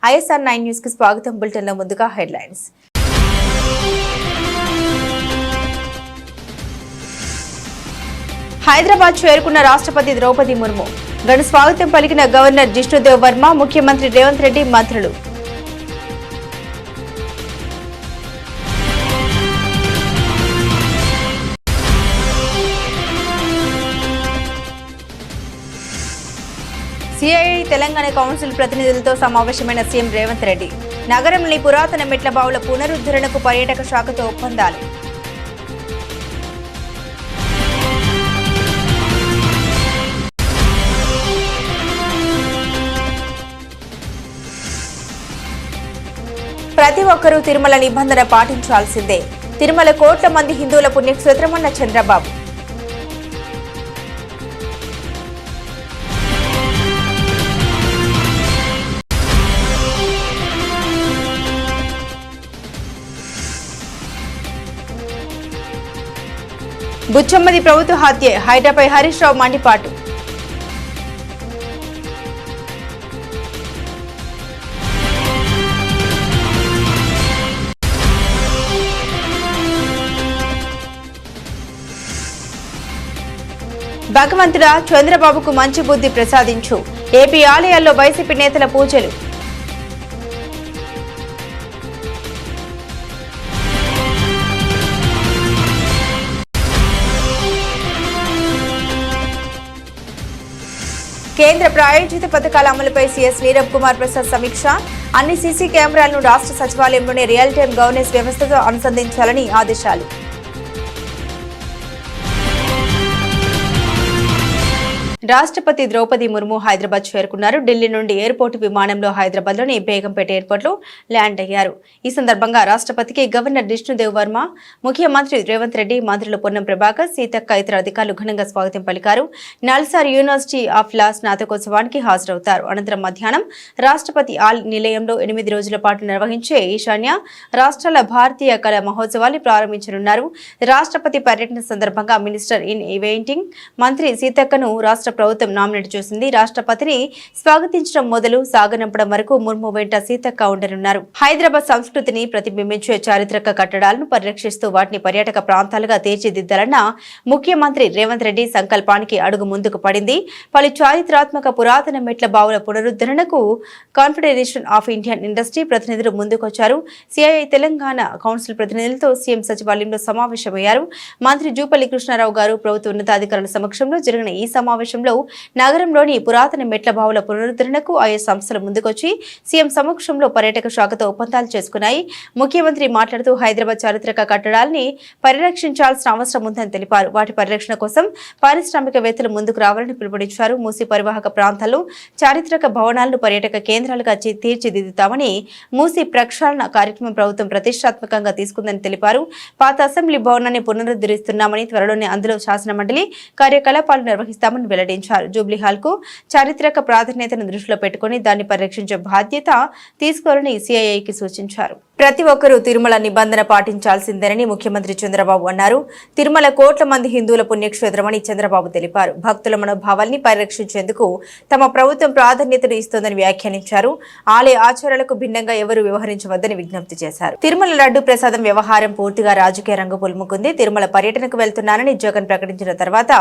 ISR 9 news కి స్వాగతం. Bulletin లో ముందుగా హెడ్లైన్స్. హైదరాబాద్ చేరుకున్న రాష్ట్రపతి ద్రౌపది ముర్ము. ఘన స్వాగతం పలికిన గవర్నర్ జిష్ణుదేవ్ వర్మ, ముఖ్యమంత్రి రేవంత్ రెడ్డి, మంత్రులు. సిఐఐ తెలంగాణ కౌన్సిల్ ప్రతినిధులతో సమావేశమైన సీఎం రేవంత్ రెడ్డి. నగరంలోని పురాతన మెట్ల బావుల పునరుద్ధరణకు పర్యాటక శాఖతో ఒప్పందాలు. ప్రతి ఒక్కరూ తిరుమల నిబంధన పాటించాల్సిందే. తిరుమల కోట్ల మంది హిందువుల పుణ్యక్షేత్రమన్న చంద్రబాబు. బుచ్చమ్మది ప్రభుత్వ హత్యే, హైడ్రాపై హరీష్ రావు మండిపాటు. భగవంతుడా చంద్రబాబుకు మంచి బుద్ధి ప్రసాదించు. ఏపీ ఆలయాల్లో వైసీపీ నేతల పూజలు. కేంద్ర ప్రాయోజిత పథకాల అమలుపై సీఎస్ నీరబ్ కుమార్ ప్రసాద్ సమీక్ష. అన్ని సీసీ కెమెరాలను రాష్ట్ర సచివాలయంలోనే రియల్ టైం గవర్నెన్స్ వ్యవస్థతో అనుసంధానించాలని ఆదేశాలు. రాష్ట్రపతి ద్రౌపది ముర్ము హైదరాబాద్ చేరుకున్నారు. ఢిల్లీ నుండి ఎయిర్పోర్టు విమానంలో హైదరాబాద్లోని బేగంపేట ఎయిర్పోర్టులో ల్యాండ్ అయ్యారు. ఈ సందర్భంగా రాష్ట్రపతికి గవర్నర్ జిష్ణుదేవ్ వర్మ, ముఖ్యమంత్రి రేవంత్ రెడ్డి, మంత్రులు పొన్నం ప్రభాకర్, సీతక్క, ఇతర అధికారులు ఘనంగా స్వాగతం పలికారు. నల్సార్ యూనివర్సిటీ ఆఫ్ లా స్నాతకోత్సవానికి హాజరవుతారు. అనంతరం మధ్యాహ్నం రాష్ట్రపతి ఆల్ నిలయంలో 8 రోజుల పాటు నిర్వహించే ఈశాన్య రాష్ట్రాల భారతీయ కళా మహోత్సవాన్ని ప్రారంభించనున్నారు. రాష్ట్రపతి పర్యటన సందర్భంగా మినిస్టర్ ఇన్ ఈవెంటింగ్ మంత్రి సీతక్కను రాష్ట్ర ప్రభుత్వం నామినేట్ చేసింది. రాష్ట్రపతిని స్వాగతించడం మొదలు సాగనంపడం వరకు ముర్ము వెంట సీతక్క ఉండనున్నారు. హైదరాబాద్ సంస్కృతిని ప్రతిబింబించే చారిత్రక కట్టడాలను పరిరక్షిస్తూ వాటిని పర్యాటక ప్రాంతాలుగా తీర్చిదిద్దాలన్న ముఖ్యమంత్రి రేవంత్ రెడ్డి సంకల్పానికి అడుగు ముందుకు పడింది. పలు చారిత్రాత్మక పురాతన మెట్ల బావుల పునరుద్ధరణకు కాన్ఫెడరేషన్ ఆఫ్ ఇండియన్ ఇండస్ట్రీ ప్రతినిధులు ముందుకొచ్చారు. సిఐఐ తెలంగాణ కౌన్సిల్ ప్రతినిధులతో సీఎం సచివాలయంలో సమావేశమయ్యారు. మంత్రి జూపల్లి కృష్ణారావు గారు ప్రభుత్వ ఉన్నతాధికారుల సమక్షంలో జరిగిన ఈ సమావేశంలో నగరంలోని పురాతన మెట్ల బావుల పునరుద్ధరణకు ఆయా సంస్థలు ముందుకొచ్చి సీఎం సమక్షంలో పర్యాటక శాఖతో ఒప్పందాలు చేసుకున్నాయి. ముఖ్యమంత్రి మాట్లాడుతూ హైదరాబాద్ చారిత్రక కట్టడాల్ని పరిరక్షించాల్సిన అవసరం ఉందని తెలిపారు. వాటి పరిరక్షణ కోసం పారిశ్రామికవేత్తలు ముందుకు రావాలని పిలుపునిచ్చారు. మూసీ పరివాహక ప్రాంతాల్లో చారిత్రక భవనాలను పర్యాటక కేంద్రాలుగా తీర్చిదిద్దుతామని మూసీ ప్రక్షాళన కార్యక్రమం ప్రభుత్వం ప్రతిష్టాత్మకంగా తీసుకుందని తెలిపారు. పాత అసెంబ్లీ భవనాన్ని పునరుద్ధరిస్తున్నామని, త్వరలోనే అందులో శాసనమండలి కార్యకలాపాలు నిర్వహిస్తామని వెల్లడించారు. జూబ్లీ హాల్ కు చారిత్రక ప్రాధాన్యతను దృష్టిలో పెట్టుకుని దాన్ని పరిరక్షించే బాధ్యత తీసుకోవాలని సిఐఐకి సూచించారు. ప్రతి ఒక్కరూ తిరుమల నిబంధన పాటించాల్సిందేనని ముఖ్యమంత్రి చంద్రబాబు అన్నారు. తిరుమల కోట్ల మంది హిందువుల పుణ్యక్షేత్రమని చంద్రబాబు తెలిపారు. భక్తుల మనోభావాల్ని పరిరక్షించేందుకు తమ ప్రభుత్వం ప్రాధాన్యతను ఇస్తోందని వ్యాఖ్యానించారు. ఆలయ ఆచారాలకు భిన్నంగా ఎవరూ వ్యవహరించవద్దని విజ్ఞప్తి చేశారు. తిరుమల లడ్డు ప్రసాదం వ్యవహారం పూర్తిగా రాజకీయ రంగు పులుముకుంది. తిరుమల పర్యటనకు వెళ్తున్నానని జగన్ ప్రకటించిన తర్వాత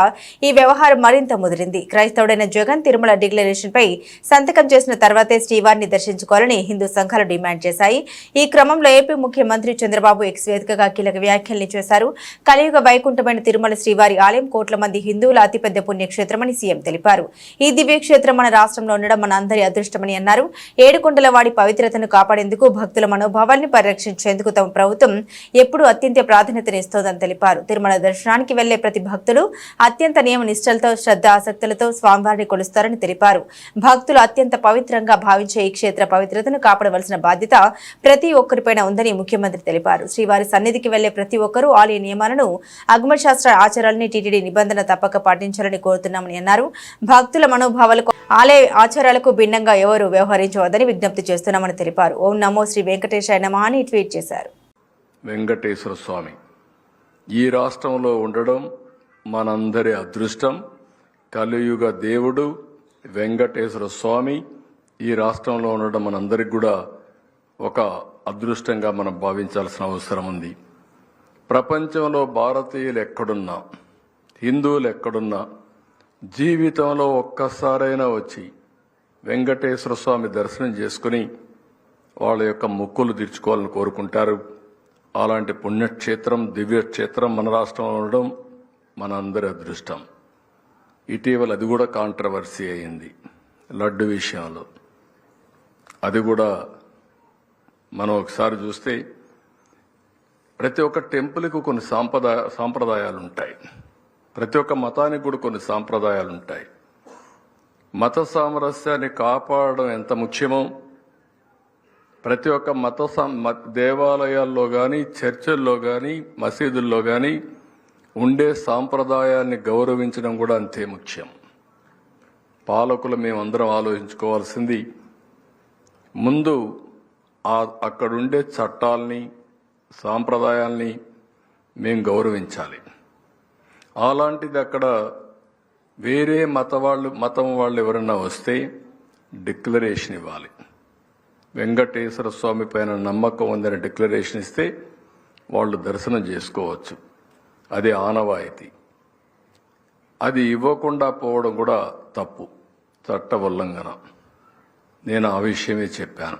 ఈ వ్యవహారం మరింత ముదిరింది. క్రైస్తవుడైన జగన్ తిరుమల డిక్లరేషన్ పై సంతకం చేసిన తర్వాతే శ్రీవారిని దర్శించుకోవాలని హిందూ సంఘాలు డిమాండ్ చేశాయి. ఈ క్రమంలో ఏపీ ముఖ్యమంత్రి చంద్రబాబు ఎక్స్ వేదికగా కీలక వ్యాఖ్యల్ని చేశారు. కలియుగ వైకుంఠమైన తిరుమల శ్రీవారి ఆలయం కోట్ల మంది హిందువుల అతిపెద్ద పుణ్యక్షేత్రమని సీఎం తెలిపారు. ఈ దివ్యక్షేత్రం మన రాష్ట్రంలో ఉండడం మన అందరి అదృష్టమని అన్నారు. ఏడుకొండల వాడి పవిత్రతను కాపాడేందుకు, భక్తుల మనోభావాల్ని పరిరక్షించేందుకు తమ ప్రభుత్వం ఎప్పుడూ అత్యంత ప్రాధాన్యతనిస్తోందని తెలిపారు. తిరుమల దర్శనానికి వెళ్లే ప్రతి భక్తులు అత్యంత నియమ నిష్టలతో, శ్రద్ధ ఆసక్తులతో స్వామివారిని కొలుస్తారని తెలిపారు. భక్తులు అత్యంత పవిత్రంగా భావించే ఈ క్షేత్ర పవిత్రతను కాపాడవలసిన బాధ్యత ప్రతి ఒక్కరిపైన ఉందని ముఖ్యమంత్రి తెలిపారు. శ్రీవారి సన్నిధికి వెళ్లే ప్రతి ఒక్కరూ ఆలయ నియమాలను, ఆగమశాస్త్ర ఆచారాలని, టీటీడీ నిబంధన తప్పక పాటించాలని కోరుతున్నామని అన్నారు. భక్తుల మనోభావాలకు, ఆలయ ఆచారాలకు భిన్నంగా ఎవరూ వ్యవహరించవద్దని విజ్ఞప్తి చేస్తున్నామని తెలిపారు. ఓం నమో శ్రీ వెంకటేశాయ నమః అని ట్వీట్ చేశారు. వెంకటేశ్వర స్వామి ఈ రాష్ట్రంలో ఉండడం మనందరి అదృష్టం. కలియుగ దేవుడు వెంకటేశ్వర స్వామి ఈ రాష్ట్రంలో ఉండడం మనందరికి కూడా ఒక అదృష్టంగా మనం భావించాల్సిన అవసరం ఉంది. ప్రపంచంలో భారతీయులు ఎక్కడున్నా, హిందువులు ఎక్కడున్నా జీవితంలో ఒక్కసారైనా వచ్చి వెంకటేశ్వర స్వామి దర్శనం చేసుకుని వాళ్ళ యొక్క మొక్కులు తీర్చుకోవాలని కోరుకుంటారు. అలాంటి పుణ్యక్షేత్రం, దివ్యక్షేత్రం మన రాష్ట్రంలో ఉండడం మన అందరి అదృష్టం. ఇటీవల అది కూడా కాంట్రవర్సీ అయింది లడ్డు విషయంలో. అది కూడా మనం ఒకసారి చూస్తే ప్రతి ఒక్క టెంపుల్కి కొన్ని సాంప్రదాయాలు ఉంటాయి. ప్రతి ఒక్క మతానికి కూడా కొన్ని సాంప్రదాయాలు ఉంటాయి. మత సామరస్యాన్ని కాపాడడం ఎంత ముఖ్యమో ప్రతి ఒక్క దేవాలయాల్లో కానీ, చర్చిల్లో కానీ, మసీదుల్లో కానీ ఉండే సాంప్రదాయాన్ని గౌరవించడం కూడా అంతే ముఖ్యం. పాలకులు మేమందరం ఆలోచించుకోవాల్సింది ముందు అక్కడుండే చట్టాలని, సాంప్రదాయాల్ని మేము గౌరవించాలి. అలాంటిది అక్కడ వేరే మతం వాళ్ళు ఎవరన్నా వస్తే డిక్లరేషన్ ఇవ్వాలి. వెంకటేశ్వర స్వామి పైన నమ్మకం ఉందని డిక్లరేషన్ ఇస్తే వాళ్ళు దర్శనం చేసుకోవచ్చు. అది ఆనవాయితీ. అది ఇవ్వకుండా పోవడం కూడా తప్పు, చట్ట ఉల్లంఘన. నేను ఆ విషయమే చెప్పాను.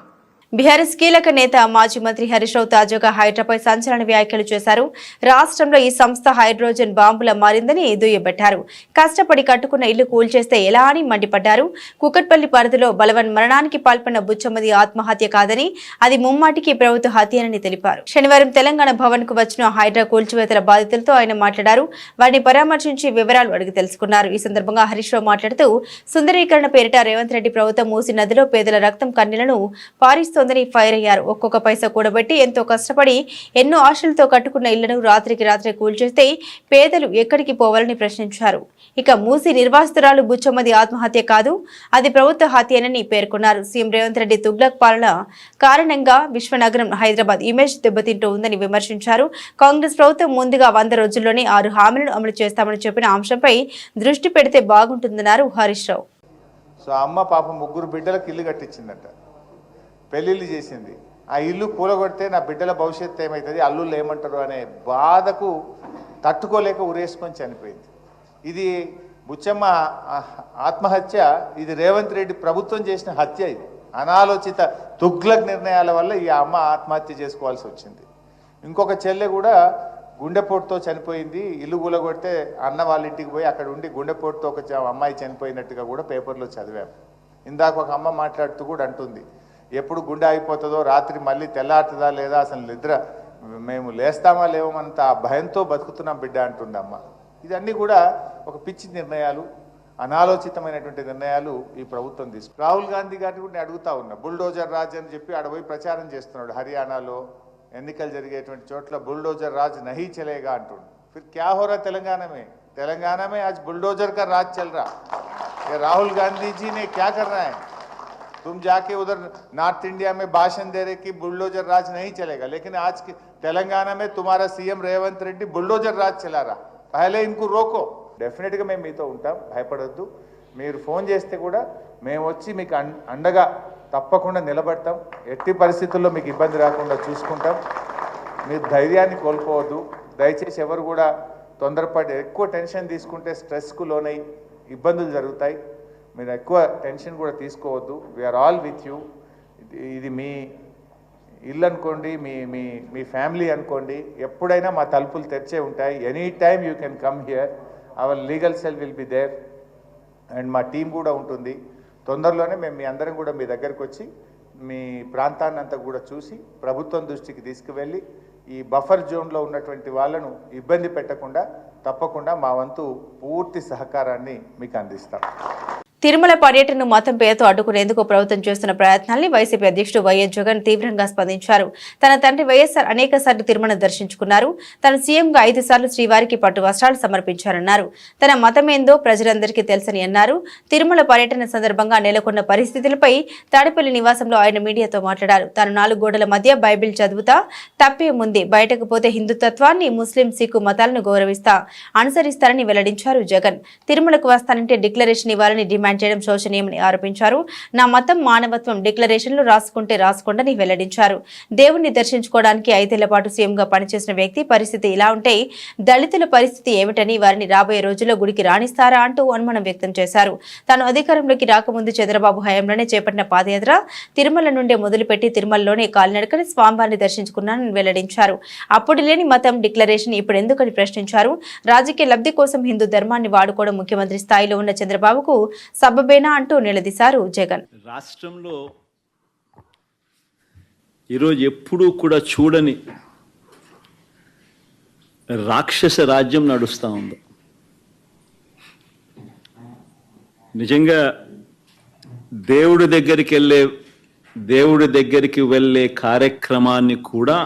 బీఆర్ఎస్ కీలక నేత మాజీ మంత్రి హరీష్ రావు తాజాగా హైడ్రాపై సంచలన వ్యాఖ్యలు చేశారు. రాష్ట్రంలో ఈ సంస్థ హైడ్రోజన్ బాంబులా మారిందని దుయ్యబట్టారు. కష్టపడి కట్టుకున్న ఇల్లు కూల్చేస్తే ఎలా అని మండిపడ్డారు. కుకట్పల్లి పరిధిలో బలవన్ మరణానికి పాల్పడిన బుచ్చమ్మది ఆత్మహత్య కాదని, అది ముమ్మాటికి ప్రభుత్వ హత్యనని తెలిపారు. శనివారం తెలంగాణ భవన్ కు వచ్చిన హైడ్రా కూల్చివేతల బాధితులతో ఆయన మాట్లాడారు. వారిని పరామర్శించి వివరాలు అడిగి తెలుసుకున్నారు. ఈ సందర్భంగా హరీష్ రావు మాట్లాడుతూ సుందరీకరణ పేరిట రేవంత్ రెడ్డి ప్రభుత్వం మూసి నదిలో పేదల రక్తం కన్నీళ్లను పారిస్తోందని ఫైర్ అయ్యారు. ఒక్కొక్క పైసా కూడబెట్టి ఎంతో కష్టపడి ఎన్నో ఆశలతో కట్టుకున్న ఇళ్లను రాత్రికి రాత్రి కూల్చేస్తే పేదలు ఎక్కడికి పోవాలని ప్రశ్నించారు. ఇక మూసి నిర్వాసితురాలు బుచ్చమ్మది ఆత్మహత్య కాదు, అది ప్రభుత్వ హత్యనని పేర్కొన్నారు. సీఎం రేవంత్ రెడ్డి తుగ్లక్ పాలన కారణంగా విశ్వనగరం హైదరాబాద్ ఇమేజ్ దెబ్బతింటూ ఉందని విమర్శించారు. కాంగ్రెస్ ప్రభుత్వం ముందుగా 100 రోజుల్లోనే 6 హామీలను అమలు చేస్తామని చెప్పిన అంశంపై దృష్టి పెడితే బాగుంటుందన్నారు హరీష్ రావు. సో అమ్మ పాప 3 బిడ్డలకు ఇల్లు కట్టించిందట, పెళ్ళిళ్ళు చేసింది. ఆ ఇల్లు కూలగొడితే నా బిడ్డల భవిష్యత్తు ఏమవుతుంది, అల్లుళ్ళు ఏమంటారు అనే బాధకు తట్టుకోలేక ఉరేసుకొని చనిపోయింది. ఇది బుచ్చమ్మ ఆత్మహత్య, ఇది రేవంత్ రెడ్డి ప్రభుత్వం చేసిన హత్య. ఇది అనాలోచిత తుగ్లక్ నిర్ణయాల వల్ల ఈ అమ్మ ఆత్మహత్య చేసుకోవాల్సి వచ్చింది. ఇంకొక చెల్లె కూడా గుండెపోటుతో చనిపోయింది. ఇల్లు కూలగొడితే అన్న వాళ్ళ ఇంటికి పోయి అక్కడ ఉండి గుండెపోటుతో ఒక అమ్మాయి చనిపోయినట్టుగా కూడా పేపర్లో చదివాం. ఇందాక ఒక అమ్మ మాట్లాడుతూ కూడా అంటుంది, ఎప్పుడు గుండె అయిపోతుందో, రాత్రి మళ్ళీ తెల్లారుతుందా లేదా, అసలు నిద్ర మేము లేస్తామా లేవమంత భయంతో బతుకుతున్నాం బిడ్డ అంటుంది అమ్మ. ఇదన్నీ కూడా ఒక పిచ్చి నిర్ణయాలు, అనాలోచితమైనటువంటి నిర్ణయాలు ఈ ప్రభుత్వం తీసుకు. రాహుల్ గాంధీ గారిని కూడా నేను అడుగుతా ఉన్నా, బుల్డోజర్ రాజ్ అని చెప్పి ఆడ పోయి ప్రచారం చేస్తున్నాడు. హర్యానాలో ఎన్నికలు జరిగేటువంటి చోట్ల బుల్డోజర్ రాజ్ నహీ చలేగా అంటుండు. ఫిర్ క్యా హో రా తెలంగాణ में आज बुलडोजर का राज चल रहा है. राहुल गांधी जी ने क्या करना है, तुम जाके उधर नॉर्थ इंडिया में भाषण दे रहे कि बुलडोजर राज नहीं चलेगा, लेकिन आज तेलंगाना में तुम्हारा सीएम रेवंत रेड्डी बुलडोजर राज चला रहा. पहले इनको रोको. डेफिनेट గా మేము మీతో ఉంటాం, భయపడొద్దు. మీరు ఫోన్ చేస్తే కూడా మేము వచ్చి మీకు అండగా తప్పకుండా నిలబడతాం. ఎట్టి పరిస్థితుల్లో మీకు ఇబ్బంది రాకుండా చూసుకుంటాం. మీరు ధైర్యాన్ని కోల్పోవద్దు. దయచేసి ఎవరు కూడా తొందరపడి ఎక్కువ టెన్షన్ తీసుకుంటే స్ట్రెస్కు లోనై ఇబ్బందులు జరుగుతాయి. మీరు ఎక్కువ టెన్షన్ కూడా తీసుకోవద్దు. We are all with you. ఇది మీ ఇల్లు అనుకోండి, మీ ఫ్యామిలీ అనుకోండి, ఎప్పుడైనా మా తలుపులు తెరిచే ఉంటాయి. Any time you can come here. Our legal cell will be there and మా టీం కూడా ఉంటుంది. తొందరలోనే మేము మీ అందరం కూడా మీ దగ్గరకు వచ్చి మీ ప్రాంతాన్ని అంతా కూడా చూసి ప్రభుత్వం దృష్టికి తీసుకువెళ్ళి ఈ బఫర్ జోన్లో ఉన్నటువంటి వాళ్ళను ఇబ్బంది పెట్టకుండా తప్పకుండా మా వంతు పూర్తి సహకారాన్ని మీకు అందిస్తాం. తిరుమల పర్యటనను మతం పేరుతో అడ్డుకునేందుకు ప్రభుత్వం చేస్తున్న ప్రయత్నాల్ని వైసీపీ అధ్యక్షుడు వైఎస్ జగన్ తీవ్రంగా స్పందించారు. తన తండ్రి వైఎస్ఆర్ అనేక సార్లు తిరుమల దర్శించుకున్నారు. తన సీఎంగా 5 సార్లు శ్రీవారికి పట్టు వస్త్రాలు సమర్పించారన్నారు. తన మతమేందో ప్రజలందరికీ తెలుసని అన్నారు. తిరుమల పర్యటన సందర్భంగా నెలకొన్న పరిస్థితులపై తాడేపల్లి నివాసంలో ఆయన మీడియాతో మాట్లాడారు. తాను 4 గోడల మధ్య బైబిల్ చదువుతా, తప్పేముంది, బయటకు పోతే హిందుత్వాన్ని, ముస్లిం, సిక్కు మతాలను గౌరవిస్తా, అనుసరిస్తారని వెల్లడించారు జగన్. తిరుమలకు వస్తానంటే డిక్లరేషన్ ఇవ్వాలని డిమాండ్ డిమాండ్ చేయడం శోచనీయమని ఆరోపించారు. నా మతం మానవత్వం డిక్లరేషన్లు రాసుకుంటే రాసుకోండని వెల్లడించారు. దేవుణ్ణి దర్శించుకోవడానికి 5 ఏళ్ల పాటు సీఎంగా పనిచేసిన వ్యక్తి పరిస్థితి ఇలా ఉంటే దళితుల పరిస్థితి ఏమిటని, వారిని రాబోయే రోజుల్లో గుడికి రాణిస్తారా అంటూ అనుమానం వ్యక్తం చేశారు. తాను అధికారంలోకి రాకముందు చంద్రబాబు హయాంలోనే చేపట్టిన పాదయాత్ర తిరుమల నుండే మొదలుపెట్టి తిరుమలలోనే కాలినడకని స్వామివారిని దర్శించుకున్నానని వెల్లడించారు. అప్పుడు లేని మతం డిక్లరేషన్ ఇప్పుడు ఎందుకని ప్రశ్నించారు. రాజకీయ లబ్ధి కోసం హిందూ ధర్మాన్ని వాడుకోవడం ముఖ్యమంత్రి స్థాయిలో ఉన్న చంద్రబాబుకు సబబేనా అంటూ నిలదీశారు జగన్. రాష్ట్రంలో ఈరోజు ఎప్పుడూ కూడా చూడని రాక్షస రాజ్యం నడుస్తూ ఉంది. నిజంగా దేవుడి దగ్గరికి వెళ్ళే కార్యక్రమాన్ని కూడా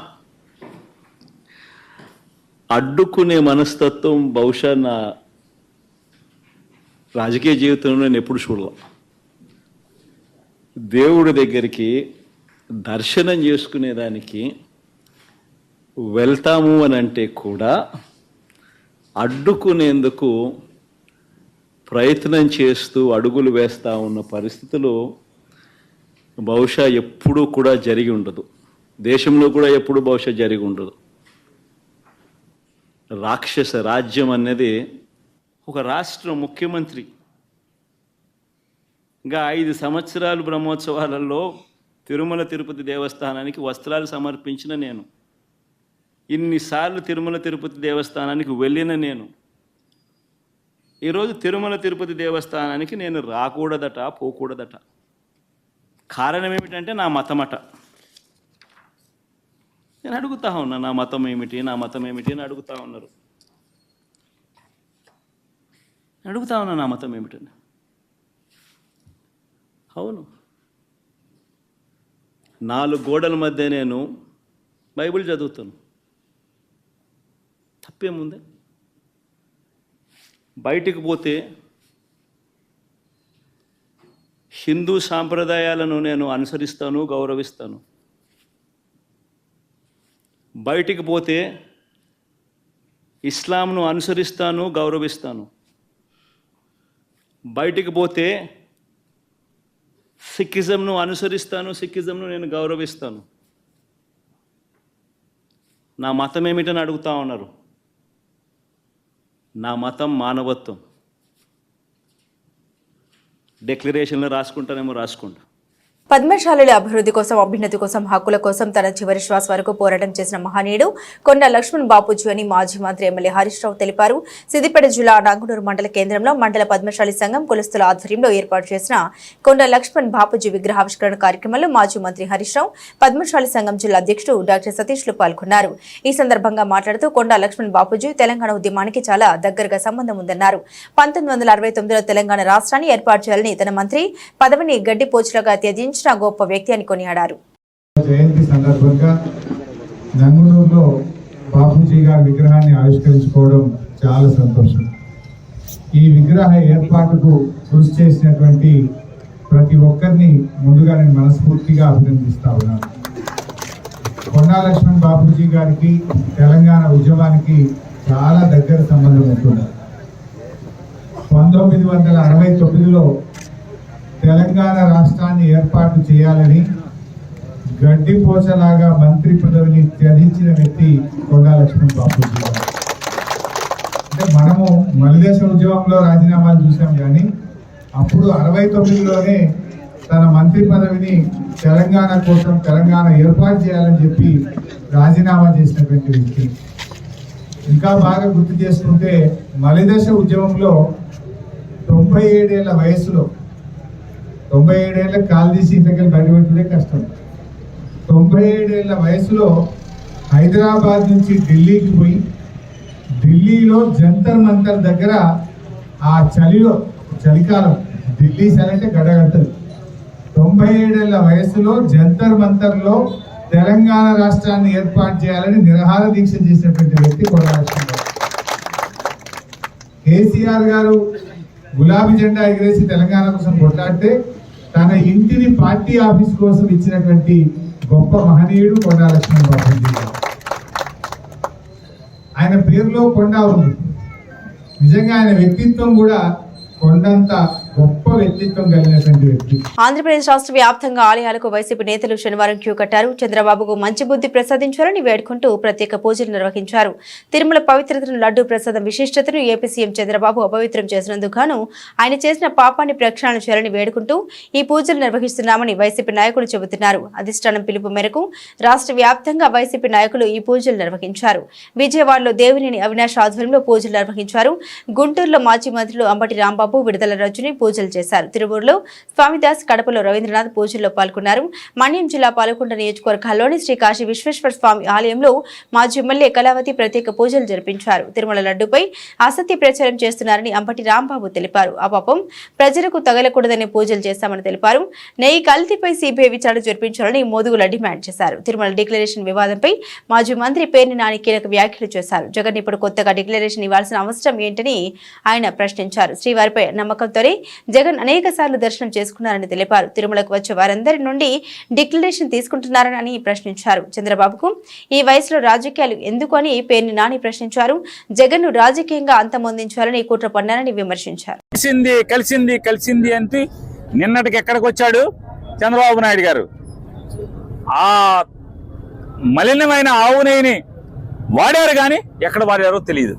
అడ్డుకునే మనస్తత్వం బహుశా నా రాజకీయ జీవితంలో నేను ఎప్పుడు చూడలే. దేవుడి దగ్గరికి దర్శనం చేసుకునేదానికి వెళ్తాము అని అంటే కూడా అడ్డుకునేందుకు ప్రయత్నం చేస్తూ అడుగులు వేస్తూ ఉన్న పరిస్థితులు బహుశా ఎప్పుడూ కూడా జరిగి ఉండదు. దేశంలో కూడా ఎప్పుడు బహుశా జరిగి ఉండదు. రాక్షస రాజ్యం అనేది ఒక రాష్ట్ర ముఖ్యమంత్రి ఇంకా 5 సంవత్సరాలు బ్రహ్మోత్సవాలలో తిరుమల తిరుపతి దేవస్థానానికి వస్త్రాలు సమర్పించిన నేను, ఇన్నిసార్లు తిరుమల తిరుపతి దేవస్థానానికి వెళ్ళిన నేను, ఈరోజు తిరుమల తిరుపతి దేవస్థానానికి నేను రాకూడదట, పోకూడదట. కారణం ఏమిటంటే నా మతమట. నేను అడుగుతా ఉన్నా, నా మతం ఏమిటి, నా మతం ఏమిటి అని అడుగుతా ఉన్నారు. అడుగుతా ఉన్నా నా మతం ఏమిటని. అవును, 4 గోడల మధ్య నేను బైబిల్ చదువుతాను, తప్పేముంది? బయటికి పోతే హిందూ సాంప్రదాయాలను నేను అనుసరిస్తాను, గౌరవిస్తాను. బయటికి పోతే ఇస్లాంను అనుసరిస్తాను, గౌరవిస్తాను. బయటికి పోతే సిక్కిజంను అనుసరిస్తాను, సిక్కిజంను నేను గౌరవిస్తాను. నా మతం ఏమిటని అడుగుతా ఉన్నారు. నా మతం మానవత్వం. డిక్లరేషన్లో రాసుకుంటానేమో రాసుకుంటా. పద్మశాలుల అభివృద్ధి కోసం, అభ్యున్నతి కోసం, హక్కుల కోసం తన చివరి శ్వాస వరకు పోరాటం చేసిన మహనీయుడు కొండా లక్ష్మణ్ బాపూజీ అని మాజీ మంత్రి ఎమ్మెల్యే హరీష్ రావు తెలిపారు. సిద్దిపేట జిల్లా నాగునూరు మండల కేంద్రంలో మండల పద్మశాలి సంఘం కులస్తుల ఆధ్వర్యంలో ఏర్పాటు చేసిన కొండా లక్ష్మణ్ బాపూజీ విగ్రహావిష్కరణ కార్యక్రమంలో మాజీ మంత్రి హరీష్ రావు, పద్మశాలి సంఘం జిల్లా అధ్యక్షుడు డాక్టర్ సతీష్లు పాల్గొన్నారు. ఈ సందర్భంగా మాట్లాడుతూ కొండా లక్ష్మణ్ బాపూజీ తెలంగాణ ఉద్యమానికి చాలా దగ్గరగా సంబంధం ఉందన్నారు. 1969లో తెలంగాణ రాష్ట్రాన్ని ఏర్పాటు చేయాలని తన మంత్రి పదవిని గడ్డిపోచులుగా త్యజించి గొప్ప వ్యక్తి అని కొనియాడారు. జయంతి సందర్భంగా నంగునూరులో బాపూజీ గారి విగ్రహాన్ని ఆవిష్కరించుకోవడం చాలా సంతోషం. ఈ విగ్రహ ఏర్పాటుకు కృషి చేసినటువంటి ప్రతి ఒక్కరిని ముందుగా నేను మనస్ఫూర్తిగా అభినందిస్తా ఉన్నాను. కొండా లక్ష్మణ్ బాపూజీ గారికి తెలంగాణ ఉద్యమానికి చాలా దగ్గర సంబంధం ఉంటుంది. 1969లో తెలంగాణ రాష్ట్రాన్ని ఏర్పాటు చేయాలని గడ్డిపోచలాగా మంత్రి పదవిని త్యజించిన వ్యక్తి కొండా లక్ష్మణ్ బాపూజీ గారు. అంటే మనము మలిదేశ ఉద్యమంలో రాజీనామాలు చూసాం, కానీ అప్పుడు 69లోనే తన మంత్రి పదవిని తెలంగాణ కోసం, తెలంగాణ ఏర్పాటు చేయాలని చెప్పి రాజీనామా చేసినటువంటి వ్యక్తి. ఇంకా బాగా గుర్తు చేసుకుంటే మలిదేశ ఉద్యమంలో 97 ఏళ్ల వయసులో, 97 ఏళ్ళకి కాలు తీసి ఇంటికి బయటపెట్టడే కష్టం. 97 ఏళ్ల వయసులో హైదరాబాద్ నుంచి ఢిల్లీకి పోయి, ఢిల్లీలో జంతర్ మంతర్ దగ్గర ఆ చలికాలం ఢిల్లీ చలంటే గడగడుతుంది. 97 ఏళ్ల వయసులో జంతర్ మంతర్లో తెలంగాణ రాష్ట్రాన్ని ఏర్పాటు చేయాలని నిరాహార దీక్ష చేసినటువంటి వ్యక్తి కొండా లక్ష్మణ్. కేసీఆర్ గారు గులాబీ జెండా ఎగిరేసి తెలంగాణ కోసం కొట్లాడితే తన ఇంటిని పార్టీ ఆఫీస్ కోసం ఇచ్చినటువంటి గొప్ప మహనీయుడు కొండా లక్ష్మణ్ బాపూజీ. ఆయన పేరులో కొండ ఉంది. నిజంగా ఆయన వ్యక్తిత్వం కూడా కొండంత గొప్ప వ్యక్తిత్వం కలిగినటువంటి వ్యక్తి. ఆంధ్రప్రదేశ్ రాష్ట్ర వ్యాప్తంగా ఆలయాలకు వైసీపీ నేతలు శనివారం క్యూ కట్టారు. చంద్రబాబుకు మంచి బుద్ధి ప్రసాదించాలని వేడుకుంటూ ప్రత్యేక పూజలు నిర్వహించారు. తిరుమల పవిత్రతను, లడ్డూ ప్రసాదం విశిష్టతను ఏపీ సీఎం చంద్రబాబు అపవిత్రం చేసినందుకు గాను ఆయన చేసిన పాపాన్ని ప్రక్షాళన చేయాలని వేడుకుంటూ ఈ పూజలు నిర్వహిస్తున్నామని వైసీపీ నాయకులు చెబుతున్నారు. అధిష్టానం పిలుపు మేరకు రాష్ట్ర వ్యాప్తంగా వైసీపీ నాయకులు ఈ పూజలు నిర్వహించారు. విజయవాడలో దేవినేని అవినాష్ ఆధ్వర్యంలో పూజలు నిర్వహించారు. గుంటూరులో మాజీ మంత్రులు అంబటి రాంబాబు, విడుదల రజని పూజలు చేశారు. తిరువూరులో స్వామిదాస్, కడపలో రవీంద్రనాథ్ పూజల్లో పాల్గొన్నారు. మన్యం జిల్లా పాలకొండ నియోజకవర్గాల్లోని శ్రీ కాశీ విశ్వేశ్వర స్వామి ఆలయంలో మాజీ ఎమ్మెల్యే కళావతి ప్రత్యేక పూజలు జరిపించారు. తిరుమల లడ్డూపై అసత్య ప్రచారం చేస్తున్నారని అంబటి రాంబాబు తెలిపారు. ఆ పాపం ప్రజలకు తగలకూడదని పూజలు చేశామని తెలిపారు. నెయ్యి కల్తీపై సిబిఐ విచారణ జరిపించాలని మోదుగుల డిమాండ్ చేశారు. తిరుమల డిక్లరేషన్ వివాదంపై మాజీ మంత్రి పేర్ని నాని కీలక వ్యాఖ్యలు చేశారు. జగన్ ఇప్పుడు కొత్తగా డిక్లరేషన్ ఇవ్వాల్సిన అవసరం ఏంటని ఆయన ప్రశ్నించారు. శ్రీవారిపై నమ్మకంతోనే జగన్ అనేక సార్లు దర్శనం చేసుకున్నారని తెలిపారు. తిరుమలకు వచ్చే వారందరి నుండి డిక్లరేషన్ తీసుకుంటున్నారని ప్రశ్నించారు. చంద్రబాబుకు ఈ వయసులో రాజకీయాలు ఎందుకు అని పేర్ని నాని ప్రశ్నించారు. జగన్ ను రాజకీయంగా అంతమొందించాలని కుట్ర పన్నారని విమర్శించారు. కలిసింది అంటే నిన్నటికి ఎక్కడికి వచ్చాడు చంద్రబాబు నాయుడు గారు? ఆ మలినమైన ఆవునేని వాడారు కానీ ఎక్కడ వాడారో తెలియదు.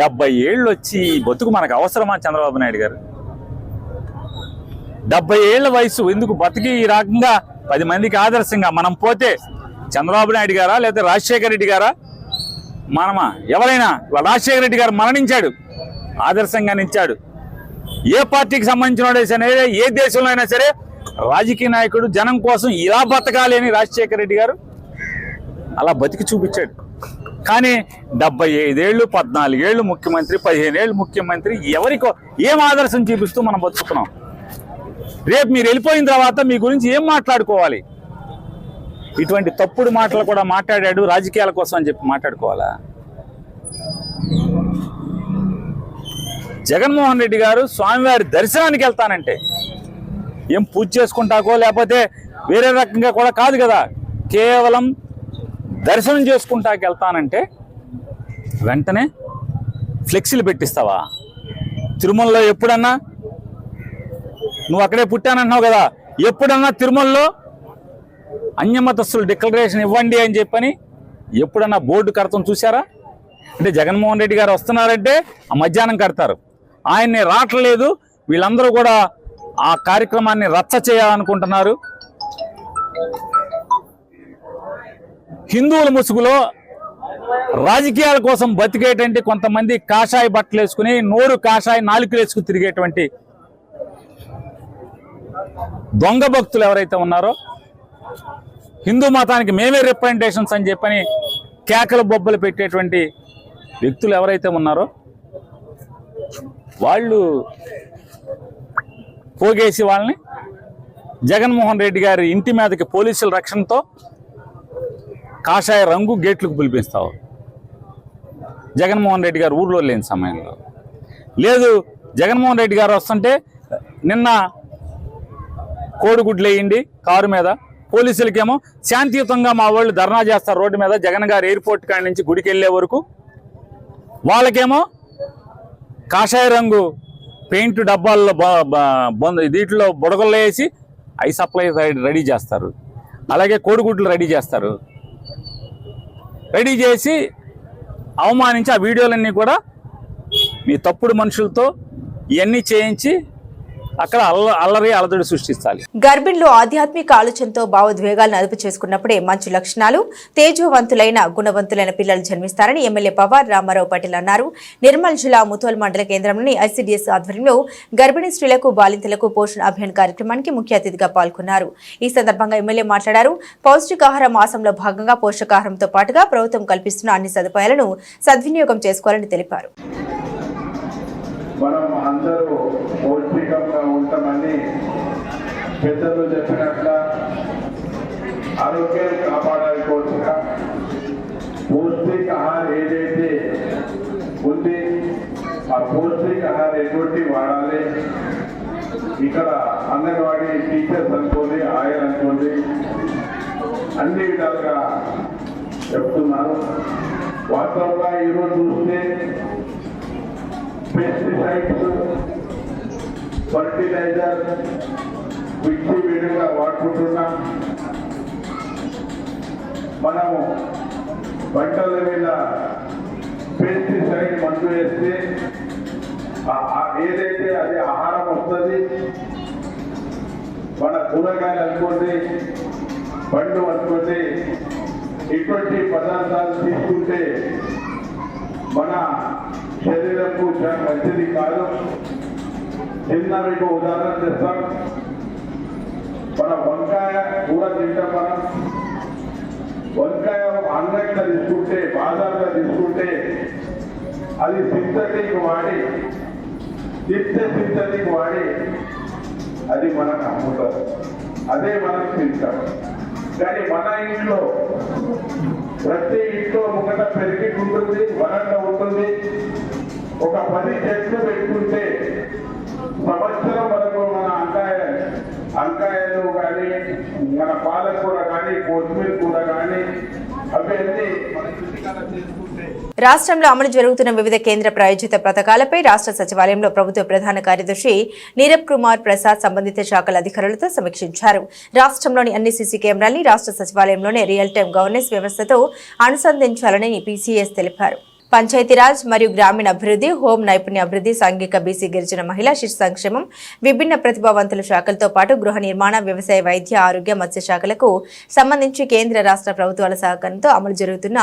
70 ఏళ్ళు వచ్చి బతుకు మనకు అవసరమా చంద్రబాబు నాయుడు గారు? 70 ఏళ్ల వయసు ఎందుకు బతికి ఈ రకంగా 10 మందికి ఆదర్శంగా మనం పోతే చంద్రబాబు నాయుడు గారా లేదా రాజశేఖర రెడ్డి గారా? మనమా? ఎవరైనా? రాజశేఖర రెడ్డి గారు మరణించాడు, ఆదర్శంగా నిలిచాడు. ఏ పార్టీకి సంబంధించిన వాడే సరే, ఏ దేశంలో అయినా సరే రాజకీయ నాయకుడు జనం కోసం ఇలా బతకాలి అని రాజశేఖర రెడ్డి గారు అలా బతికి చూపించాడు. కానీ 75 ఏళ్ళు, 14 ఏళ్ళు ముఖ్యమంత్రి, 15 ఏళ్ళు ముఖ్యమంత్రి, ఎవరికో ఏం ఆదర్శం చూపిస్తూ మనం బతుకుతున్నాం? రేపు మీరు వెళ్ళిపోయిన తర్వాత మీ గురించి ఏం మాట్లాడుకోవాలి? ఇటువంటి తప్పుడు మాటలు కూడా మాట్లాడాడు రాజకీయాల కోసం అని చెప్పి మాట్లాడుకోవాలా? జగన్మోహన్ రెడ్డి గారు స్వామివారి దర్శనానికి వెళ్తానంటే ఏం పూజ చేసుకుంటాకో లేకపోతే వేరే రకంగా కూడా కాదు కదా, కేవలం దర్శనం చేసుకుంటాకి వెళ్తానంటే వెంటనే ఫ్లెక్సీలు పెట్టిస్తావా? తిరుమలలో ఎప్పుడన్నా నువ్వు అక్కడే పుట్టానంటున్నావు కదా, ఎప్పుడన్నా తిరుమలలో అన్యమతస్తులు డిక్లరేషన్ ఇవ్వండి అని చెప్పని ఎప్పుడన్నా బోర్డు కడతాం చూసారా? అంటే జగన్మోహన్ రెడ్డి గారు వస్తున్నారంటే ఆ మధ్యాహ్నం కడతారు, ఆయన్ని రావట్లేదు, వీళ్ళందరూ కూడా ఆ కార్యక్రమాన్ని రచ్చ చేయాలనుకుంటున్నారు. హిందువుల ముసుగులో రాజకీయాల కోసం బతికేటువంటి కొంతమంది కాషాయ బట్టలు వేసుకుని నోరు కాషాయ నాలుకలు వేసుకుని తిరిగేటువంటి దొంగ భక్తులు ఎవరైతే ఉన్నారో, హిందూ మతానికి మేమే రిప్రజెంటేషన్స్ అని చెప్పని కేకలు బొబ్బలు పెట్టేటువంటి వ్యక్తులు ఎవరైతే ఉన్నారో వాళ్ళు పోగేసి వాళ్ళని జగన్మోహన్ రెడ్డి గారి ఇంటి మీదకి పోలీసుల రక్షణతో కాషాయ రంగు గేట్లకు పిలిపిస్తావు. జగన్మోహన్ రెడ్డి గారు ఊర్లో లేని సమయంలో లేదు. జగన్మోహన్ రెడ్డి గారు వస్తుంటే నిన్న కోడిగుడ్లు వేయండి కారు మీద, పోలీసులకేమో శాంతియుతంగా మా వాళ్ళు ధర్నా చేస్తారు రోడ్డు మీద జగన్ గారు ఎయిర్పోర్ట్ కాడి నుంచి గుడికి వెళ్ళే వరకు, వాళ్ళకేమో కాషాయ రంగు పెయింట్ డబ్బాల్లో దీంట్లో బుడగల్లో వేసి ఐ సప్లై రెడీ చేస్తారు, అలాగే కోడిగుడ్లు రెడీ చేస్తారు. రెడీ చేసి అవమానించి ఆ వీడియోలన్నీ కూడా మీ తప్పుడు మనుషులతో ఇవన్నీ చేయించి అక్కడ అల్లరి సృష్టించాలి. గర్భిణులు ఆధ్యాత్మిక ఆలోచనతో భావోద్వేగాలను అదుపు చేసుకున్నప్పుడే మంచి లక్షణాలు, తేజోవంతులైన గుణవంతులైన పిల్లలు జన్మిస్తారని ఎమ్మెల్యే పవార్ రామారావు పటేల్ అన్నారు. నిర్మల్ జిల్లా ముథోల్ మండల కేంద్రంలోని ఐసీడీఎస్ ఆధ్వర్యంలో గర్భిణీ స్త్రీలకు, బాలింతలకు పోషణ అభియాన్ కార్యక్రమానికి ముఖ్య అతిథిగా పాల్గొన్నారు. ఈ సందర్భంగా ఎమ్మెల్యే మాట్లాడారు. పౌష్టికాహార మాసంలో భాగంగా పోషకాహారంతో పాటుగా ప్రభుత్వం కల్పిస్తున్న అన్ని సదుపాయాలను సద్వినియోగం చేసుకోవాలని తెలిపారు. మనం అందరూ పౌష్టికంగా ఉంటామని పెద్దలు చెప్పినట్ల ఆరోగ్యం కాపాడాలి కోసం పౌష్టికాహారం ఏదైతే ఉంది ఆ పౌష్టికాహారం ఎటువంటి వాడాలి. ఇక్కడ అంగన్వాడీ టీచర్స్ అనుకోండి, ఆయన అనుకోండి, అన్ని విధాలుగా చెప్తున్నారు. వాస్తవంగా ఈరోజు చూస్తే పెస్టిసైడ్స్ ఫర్టిలైజర్ విడిగా వాడుకుంటున్నాం. మనము పంటల మీద పెస్టిసైడ్ మందు వేస్తే ఏదైతే అది ఆహారం వస్తుంది. మన కూరగాయలు అనుకోండి, పండు అనుకోండి, ఇటువంటి పదార్థాలు తీసుకుంటే మన శరీరంకు చాలా మంచిది కాదు. చిన్న మీకు ఉదాహరణ చేస్తాం. మన వంకాయ కూర తింటాం. మనం వంకాయ అంగడిలో తీసుకుంటే, బాజార్లో తీసుకుంటే అది సింథటిక్ వాడి అది మనకు అమ్ముతారు, అదే మనకు తింటాం. కానీ మన ఇంట్లో ప్రతి ఇంట్లో ఒకట పెరిగి ఉంటుంది, వరండా ఉంటుంది. ఒక 10 చెట్లు పెట్టుకుంటే సంవత్సరం వరకు మన అంకాయలు కానీ, మన పాలకూర కానీ, కొత్తిమీర కూర కానీ అవన్నీ మన ఇంటికాడ చేసుకుంటే. రాష్ట్రంలో అమలు జరుగుతున్న వివిధ కేంద్ర ప్రాయోజిత పథకాలపై రాష్ట్ర సచివాలయంలో ప్రభుత్వ ప్రధాన కార్యదర్శి నీరబ్ కుమార్ ప్రసాద్ సంబంధిత శాఖల అధికారులతో సమీక్షించారు. రాష్ట్రంలోని అన్ని సీసీ కెమెరాల్ని రాష్ట్ర సచివాలయంలోనే రియల్ టైం గవర్నెన్స్ వ్యవస్థతో అనుసంధానించాలని పీసీఎస్ తెలిపారు. పంచాయతీరాజ్ మరియు గ్రామీణాభివృద్ధి, హోం నైపుణ్యాభివృద్ధి, సాంఘిక బీసీ గిరిజన మహిళా శిశు సంక్షేమం, విభిన్న ప్రతిభావంతుల శాఖలతో పాటు గృహ నిర్మాణ, వ్యవసాయ, వైద్య, ఆరోగ్య, మత్స్య శాఖలకు సంబంధించి కేంద్ర రాష్ట్ర ప్రభుత్వాల సహకారంతో అమలు జరుగుతున్న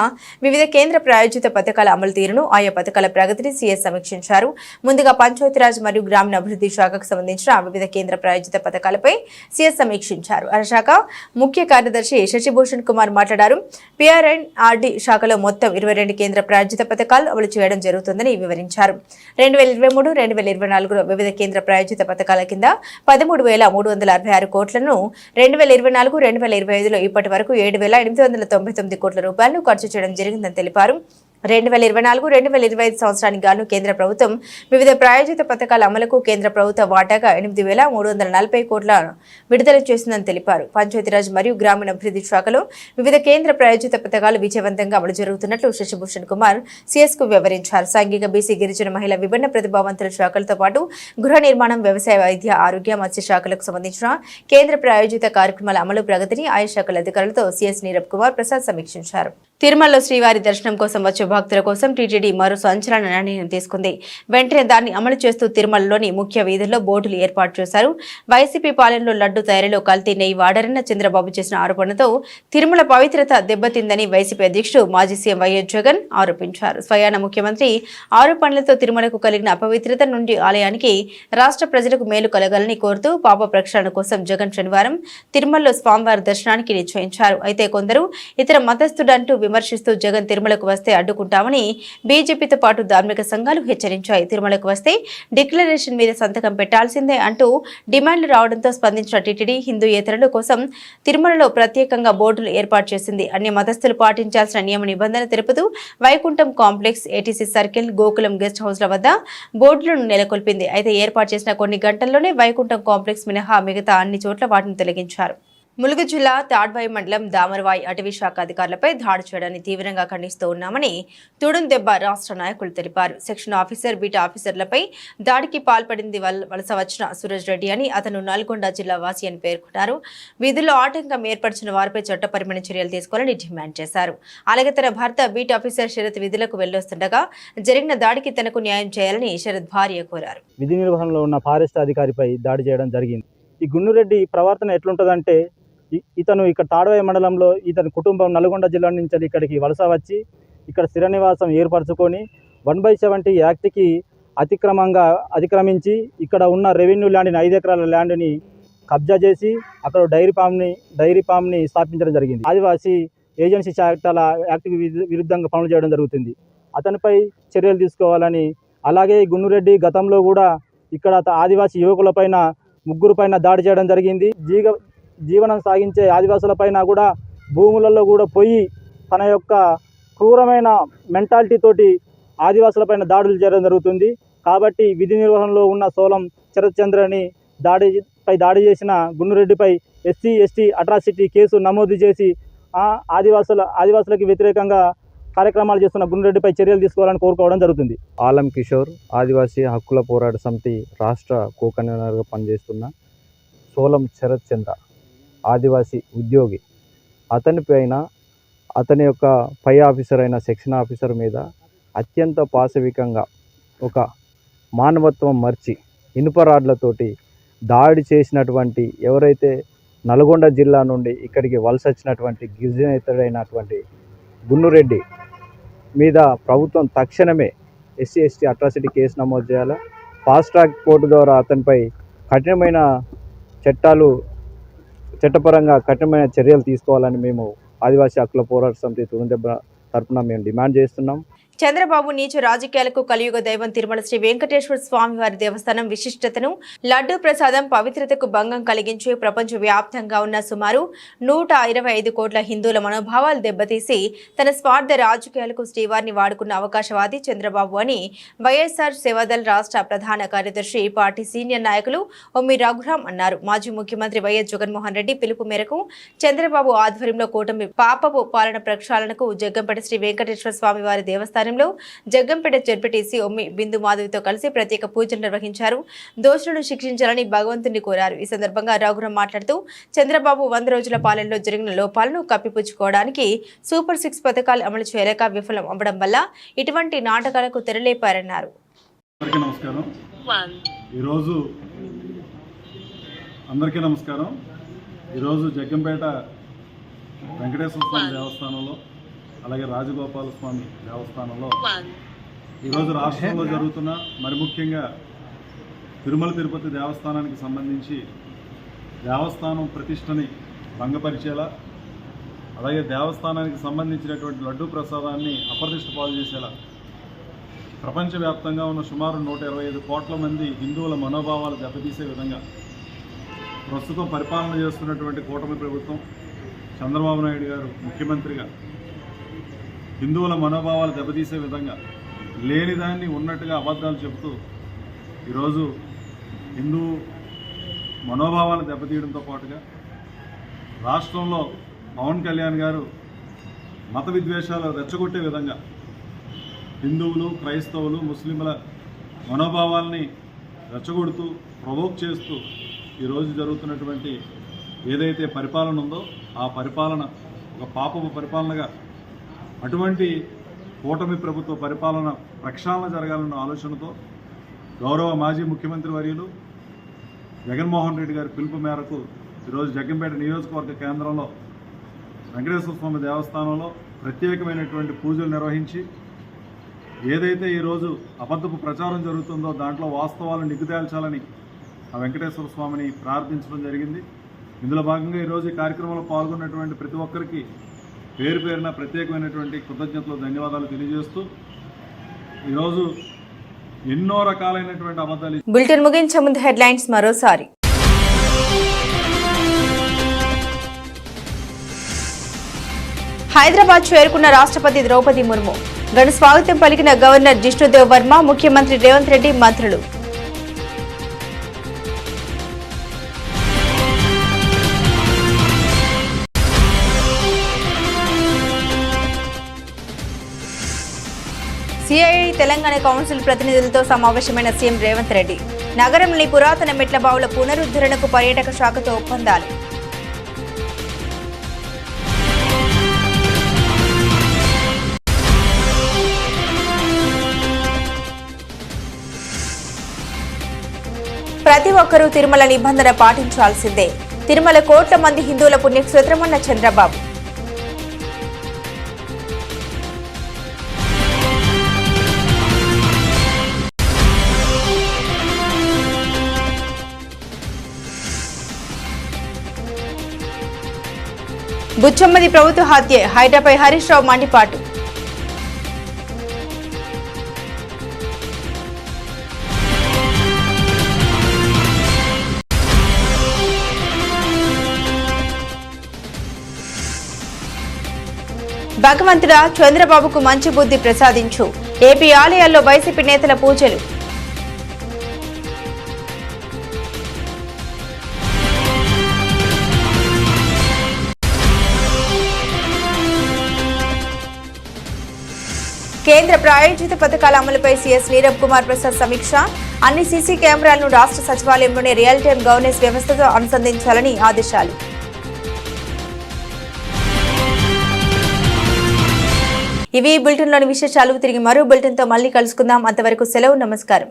వివిధ కేంద్ర ప్రాయోజిత పథకాల అమలు తీరును, ఆయా పథకాల ప్రగతిని సీఎస్ సమీక్షించారు. ముందుగా పంచాయతీరాజ్ మరియు గ్రామీణాభివృద్ధి శాఖకు సంబంధించిన వివిధ కేంద్ర ప్రాయోజిత పథకాలపై సీఎస్ సమీక్షించారు. ఆ శాఖ ముఖ్య కార్యదర్శి శశిభూషణ్ కుమార్ మాట్లాడారు. పిఆర్ఎన్ఆర్డీ శాఖలో మొత్తం 22 కేంద్ర ప్రాయోజిత పథకాలు అమలు చేయడం జరుగుతుందని వివరించారు. 2023-2024 వివిధ కేంద్ర ప్రాయోజిత పథకాల కింద 13,366 కోట్లను 2024-2025లో ఇప్పటి వరకు 7,899 కోట్ల రూపాయలను ఖర్చు చేయడం జరిగిందని తెలిపారు. 2024-2025 సంవత్సరానికి గాను కేంద్ర ప్రభుత్వం వివిధ ప్రాయోజిత పథకాల అమలుకు కేంద్ర ప్రభుత్వ వాటాగా 8,340 కోట్ల విడుదల చేసిందని తెలిపారు. పంచాయతీరాజ్ మరియు గ్రామీణాభివృద్ధి శాఖలో వివిధ కేంద్ర ప్రాయోజిత పథకాలు విజయవంతంగా అమలు జరుగుతున్నట్లు శశిభూషణ్ కుమార్ సీఎస్ కు వివరించారు. సాంఘిక బీసీ గిరిజన మహిళ, విభిన్న ప్రతిభావంతుల శాఖలతో పాటు గృహ నిర్మాణం, వ్యవసాయ, వైద్య, ఆరోగ్య, మత్స్య శాఖలకు సంబంధించిన కేంద్ర ప్రాయోజిత కార్యక్రమాల అమలు ప్రగతిని ఆయా శాఖల అధికారులతో సీఎస్ నీరబ్ కుమార్ ప్రసాద్ సమీక్షించారు. తిరుమలలో శ్రీవారి దర్శనం కోసం వచ్చే భక్తుల కోసం టీటీడీ మరో సంచలన నిర్ణయం తీసుకుంది. వెంటనే దాన్ని అమలు చేస్తూ తిరుమలలోని ముఖ్య వీధుల్లో బోర్డులు ఏర్పాటు చేశారు. వైసీపీ పాలనలో లడ్డు తయారీలో కల్తీ నెయ్యి వాడారన్న చంద్రబాబు చేసిన ఆరోపణతో తిరుమల పవిత్రత దెబ్బతిందని వైసీపీ అధ్యక్షుడు మాజీ సీఎం వైఎస్ జగన్ ఆరోపించారు. స్వయాన ముఖ్యమంత్రి ఆరోపణలతో తిరుమలకు కలిగిన అపవిత్రత నుండి ఆలయానికి, రాష్ట్ర ప్రజలకు మేలు కలగాలని కోరుతూ పాప ప్రక్షాళన కోసం జగన్ శనివారం తిరుమలలో స్వామివారి దర్శనానికి నిశ్చయించారు. అయితే కొందరు ఇతర మతస్థుడంటూ విమర్శిస్తూ జగన్ తిరుమలకు వస్తే అడ్డుకుంటామని బీజేపీతో పాటు ధార్మిక సంఘాలు హెచ్చరించాయి. తిరుమలకు వస్తే డిక్లరేషన్ మీద సంతకం పెట్టాల్సిందే అంటూ డిమాండ్లు రావడంతో స్పందించిన టీటీడీ హిందూయేతరుల కోసం తిరుమలలో ప్రత్యేకంగా బోర్డులు ఏర్పాటు చేసింది. అన్ని మతస్థులు పాటించాల్సిన నియమ నిబంధన తెలుపుతూ Vaikuntham complex, ATC circle, Gokulam guest హౌస్ల వద్ద బోర్డులను నెలకొల్పింది. అయితే ఏర్పాటు చేసిన కొన్ని గంటల్లోనే వైకుంఠం కాంప్లెక్స్ మినహా మిగతా అన్ని చోట్ల వాటిని తొలగించారు. ములుగు జిల్లా తాడ్వాయి మండలం దామరవాయి అటవీ శాఖ అధికారులపై దాడి చేయడాన్ని తీవ్రంగా ఖండిస్తూ ఉన్నామని తుడుందెబ్బ రాష్ట్ర నాయకులు తెలిపారు. సెక్షన్ ఆఫీసర్, బీటా ఆఫీసర్లపై దాడికి పాల్పడింది వలస వచ్చిన సూరజ్ రెడ్డి అని, అతను నల్గొండ జిల్లా వాసి అని పేర్కొన్నారు. వీధుల్లో ఆటంకం ఏర్పరిచిన వారిపై చట్టపరమైన చర్యలు తీసుకోవాలని డిమాండ్ చేశారు. అలాగే తన భర్త బీట్ ఆఫీసర్ శరత్ విధులకు వెళ్లొస్తుండగా జరిగిన దాడికి తనకు న్యాయం చేయాలని శరత్ భార్య కోరారు. విధి నిర్వహణలో ఉన్న ఫారెస్ట్ అధికారిపై దాడి చేయడం జరిగింది. ఈ గున్నురెడ్డి ప్రవర్తన ఎట్లుంటుందంటే, ఇతను ఇక్కడ తాడ్వాయి మండలంలో ఇతని కుటుంబం నల్గొండ జిల్లా నుంచి ఇక్కడికి వలస వచ్చి ఇక్కడ స్థిర నివాసం ఏర్పరచుకొని 1/70 యాక్ట్కి అతిక్రమించి ఇక్కడ ఉన్న రెవెన్యూ ల్యాండ్ని 5 ఎకరాల ల్యాండ్ని కబ్జా చేసి అక్కడ డైరీ ఫామ్ని స్థాపించడం జరిగింది. ఆదివాసీ ఏజెన్సీ చట్టాల యాక్ట్కి విరుద్ధంగా పనులు చేయడం జరుగుతుంది. అతనిపై చర్యలు తీసుకోవాలని, అలాగే గున్నురెడ్డి గతంలో కూడా ఇక్కడ ఆదివాసీ యువకులపైన 3 పైన దాడి చేయడం జరిగింది. జీవనం సాగించే ఆదివాసులపైన కూడా భూములలో కూడా పోయి తన యొక్క క్రూరమైన మెంటాలిటీ తోటి ఆదివాసులపైన దాడులు చేయడం జరుగుతుంది. కాబట్టి విధి నిర్వహణలో ఉన్న సోలం శరత్ చంద్రని దాడి చేసిన గున్నురెడ్డిపై SC/ST అట్రాసిటీ కేసు నమోదు చేసి ఆదివాసులకి వ్యతిరేకంగా కార్యక్రమాలు చేస్తున్న గుండ్రెడ్డిపై చర్యలు తీసుకోవాలని కోరుకోవడం జరుగుతుంది. ఆలం కిషోర్ ఆదివాసీ హక్కుల పోరాట సమితి రాష్ట్ర కో-కన్వీనర్గా పనిచేస్తున్న సోలం శరత్ చంద్ర ఆదివాసీ ఉద్యోగి. అతని యొక్క పై ఆఫీసర్ అయిన సెక్షన్ ఆఫీసర్ మీద అత్యంత పాశవికంగా ఒక మానవత్వం మర్చి ఇనుప రాడ్లతోటి దాడి చేసినటువంటి ఎవరైతే నల్గొండ జిల్లా నుండి ఇక్కడికి వలస వచ్చినటువంటి గిరిజనేతడైనటువంటి గున్నురెడ్డి మీద ప్రభుత్వం తక్షణమే ఎస్సీ ఎస్టీ అట్రాసిటీ కేసు నమోదు చేయాలి. ఫాస్ట్ ట్రాక్ కోర్టు ద్వారా అతనిపై కఠినమైన చట్టపరంగా కఠినమైన చర్యలు తీసుకోవాలని మేము ఆదివాసీ హక్కుల పోరాట సమితి తురుందెబ్బ తరఫున మేము డిమాండ్ చేస్తున్నాం. చంద్రబాబు నీచ రాజకీయాలకు కలియుగ దైవం తిరుమల శ్రీ వెంకటేశ్వర స్వామి వారి దేవస్థానం విశిష్టతను, లడ్డూ ప్రసాదం పవిత్రతకు భంగం కలిగించే ప్రపంచ వ్యాప్తంగా ఉన్న సుమారు 125 కోట్ల హిందువుల మనోభావాలు దెబ్బతీసి తన స్వార్థ రాజకీయాలకు శ్రీవారిని వాడుకున్న అవకాశవాది చంద్రబాబు అని వైఎస్ఆర్ సేవాదళ్ రాష్ట్ర ప్రధాన కార్యదర్శి పార్టీ సీనియర్ నాయకులు ఒమ్మి రఘురాం అన్నారు. మాజీ ముఖ్యమంత్రి వైఎస్ జగన్మోహన్ రెడ్డి పిలుపు మేరకు చంద్రబాబు ఆధ్వర్యంలో కూటమి పాపపు పాలన ప్రక్షాళనకు జగ్గంపేట శ్రీ వెంకటేశ్వర స్వామి వారి దేవస్థానం జగ్గంపేట జెడ్పీటీసీ ఒమ్మి బిందు మాధవితో కలిసి ప్రత్యేక పూజలు నిర్వహించారు. దోషులను శిక్షించాలని భగవంతుని కోరారు. ఈ సందర్భంగా రఘురాం మాట్లాడుతూ చంద్రబాబు 100 రోజుల పాలనలో జరిగిన లోపాలను కప్పిపుచ్చుకోవడానికి సూపర్ 6 పథకాలు అమలు చేయలేక విఫలం అవ్వడం వల్ల ఇటువంటి నాటకాలకు తెరలేపారన్నారు. ఈరోజు జగ్గంపేట వెంకటేశ్వర స్వామి దేవస్థానంలో అలాగే రాజగోపాల స్వామి దేవస్థానంలో ఈరోజు రాష్ట్రంలో జరుగుతున్న మరి ముఖ్యంగా తిరుమల తిరుపతి దేవస్థానానికి సంబంధించి దేవస్థానం ప్రతిష్టని భంగపరిచేలా అలాగే దేవస్థానానికి సంబంధించినటువంటి లడ్డూ ప్రసాదాన్ని అప్రతిష్ట పాలు చేసేలా ప్రపంచవ్యాప్తంగా ఉన్న సుమారు 125 కోట్ల మంది హిందువుల మనోభావాలు దెబ్బతీసే విధంగా ప్రస్తుతం పరిపాలన చేస్తున్నటువంటి కూటమి ప్రభుత్వం చంద్రబాబు నాయుడు గారు ముఖ్యమంత్రిగా హిందువుల మనోభావాలు దెబ్బతీసే విధంగా లేనిదాన్ని ఉన్నట్టుగా అబద్ధాలు చెబుతూ ఈరోజు హిందూ మనోభావాలు దెబ్బతీయడంతో పాటుగా రాష్ట్రంలో పవన్ కళ్యాణ్ గారు మత విద్వేషాలు రెచ్చగొట్టే విధంగా హిందువులు, క్రైస్తవులు, ముస్లింల మనోభావాల్ని రెచ్చగొడుతూ ప్రొవోక్ చేస్తూ ఈరోజు జరుగుతున్నటువంటి ఏదైతే పరిపాలన ఉందో ఆ పరిపాలన ఒక పాపపు పరిపాలనగా అటువంటి కూటమి ప్రభుత్వ పరిపాలన ప్రక్షాళన జరగాలన్న ఆలోచనతో గౌరవ మాజీ ముఖ్యమంత్రి వర్యులు జగన్మోహన్ రెడ్డి గారి పిలుపు మేరకు ఈరోజు జగ్గంపేట నియోజకవర్గ కేంద్రంలో వెంకటేశ్వర స్వామి దేవస్థానంలో ప్రత్యేకమైనటువంటి పూజలు నిర్వహించి ఏదైతే ఈరోజు అబద్ధపు ప్రచారం జరుగుతుందో దాంట్లో వాస్తవాలను నిగ్గుతేల్చాలని ఆ వెంకటేశ్వర స్వామిని ప్రార్థించడం జరిగింది. ఇందులో భాగంగా ఈరోజు ఈ కార్యక్రమంలో పాల్గొన్నటువంటి ప్రతి ఒక్కరికి పేరు పేరున ప్రత్యేకమైనటువంటి కృతజ్ఞతలు, ధన్యవాదాలు తెలియజేస్తూ ఈరోజు ఎన్నో రకాలైనటువంటి అబద్ధాలు. బులెటిన్ ముగించే ముందు హెడ్లైన్స్ మరోసారి. హైదరాబాద్ చేరుకున్న రాష్ట్రపతి ద్రౌపది ముర్ము. ఘన స్వాగతం పలికిన గవర్నర్ జిష్ణుదేవ్ వర్మ, ముఖ్యమంత్రి రేవంత్ రెడ్డి, మంత్రులు. సిఐఐ తెలంగాణ కౌన్సిల్ ప్రతినిధులతో సమావేశమైన సీఎం రేవంత్ రెడ్డి. నగరంలోని పురాతన మెట్ల బావుల పునరుద్ధరణకు పర్యాటక శాఖతో ఒప్పందాలు. ప్రతి ఒక్కరూ తిరుమల నిబంధన పాటించాల్సిందే. తిరుమల కోట్ల మంది హిందువుల పుణ్యక్షేత్రమన్న చంద్రబాబు. బుచ్చమ్మది ప్రభుత్వ హత్యే, హైడ్రాపై హరీష్ రావు మండిపాటు. భగవంతుడా చంద్రబాబుకు మంచి బుద్ధి ప్రసాదించు. ఏపీ ఆలయాల్లో వైసీపీ నేతల పూజలు. కేంద్ర ప్రాయోజిత పథకాల అమలుపై సీఎస్ నీరబ్ కుమార్ ప్రసాద్ సమీక్ష. అన్ని సీసీ కెమెరాలను రాష్ట్ర సచివాలయంలోనే రియల్ టైం గవర్నెన్స్ వ్యవస్థతో అనుసంధానించాలని ఆదేశాలు. ఇవి బులెటిన్లోని విశేషాలు. తిరిగి మరో బులెటిన్తో మళ్ళీ కలుసుకుందాం. అంతవరకు సెలవు. నమస్కారం.